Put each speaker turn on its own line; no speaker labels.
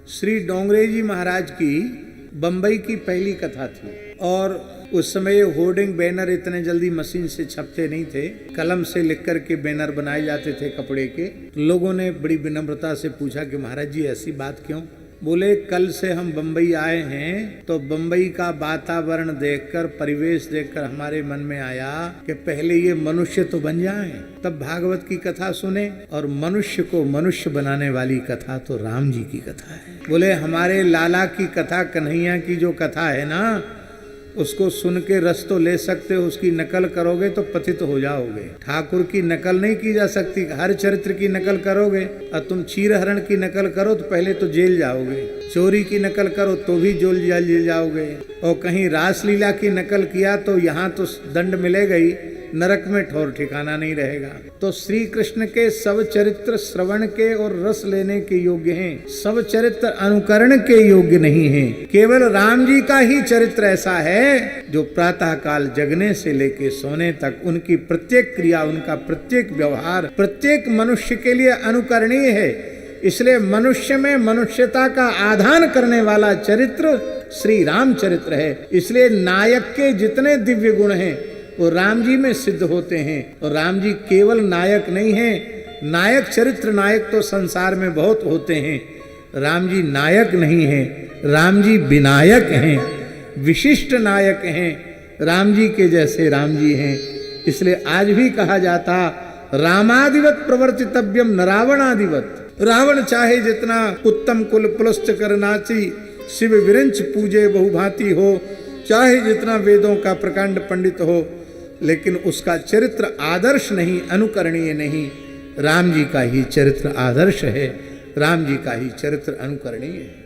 श्री डोंगरे जी महाराज की बंबई की पहली कथा थी और उस समय होर्डिंग बैनर इतने जल्दी मशीन से छपते नहीं थे, कलम से लिख कर के बैनर बनाए जाते थे कपड़े के। लोगों ने बड़ी विनम्रता से पूछा कि महाराज जी ऐसी बात क्यों? बोले कल से हम बंबई आए हैं तो बंबई का वातावरण देखकर, परिवेश देखकर हमारे मन में आया कि पहले ये मनुष्य तो बन जाएं, तब भागवत की कथा सुने। और मनुष्य को मनुष्य बनाने वाली कथा तो राम जी की कथा है। बोले हमारे लाला की कथा, कन्हैया की जो कथा है ना, उसको सुन के रस तो ले सकते हो, उसकी नकल करोगे तो पतित हो जाओगे। ठाकुर की नकल नहीं की जा सकती। हर चरित्र की नकल करोगे और तुम क्षीरहरण की नकल करो तो पहले तो जेल जाओगे, चोरी की नकल करो तो भी जेल जाओगे, और कहीं रासलीला की नकल किया तो यहाँ तो दंड मिलेगा ही, नरक में ठौर ठिकाना नहीं रहेगा। तो श्री कृष्ण के सब चरित्र श्रवण के और रस लेने के योग्य हैं, सब चरित्र अनुकरण के योग्य नहीं हैं। केवल राम जी का ही चरित्र ऐसा है जो प्रातः काल जगने से लेके सोने तक उनकी प्रत्येक क्रिया, उनका प्रत्येक व्यवहार प्रत्येक मनुष्य के लिए अनुकरणीय है। इसलिए मनुष्य में मनुष्यता का आधान करने वाला चरित्र श्री राम चरित्र है। इसलिए नायक के जितने दिव्य गुण हैं वो राम जी में सिद्ध होते हैं। और राम जी केवल नायक नहीं हैं, नायक चरित्र नायक तो संसार में बहुत होते हैं, राम जी नायक नहीं हैं, राम जी विनायक हैं, विशिष्ट नायक हैं। राम जी के जैसे राम जी हैं। इसलिए आज भी कहा जाता रामादिवत प्रवर्तितव्यम न रावणादिवत। रावण चाहे जितना उत्तम कुल पुलस्त कर नाची, शिव विरंच पूजे बहुभांति हो, चाहे जितना वेदों का प्रकांड पंडित हो, लेकिन उसका चरित्र आदर्श नहीं, अनुकरणीय नहीं। राम जी का ही चरित्र आदर्श है, राम जी का ही चरित्र अनुकरणीय है।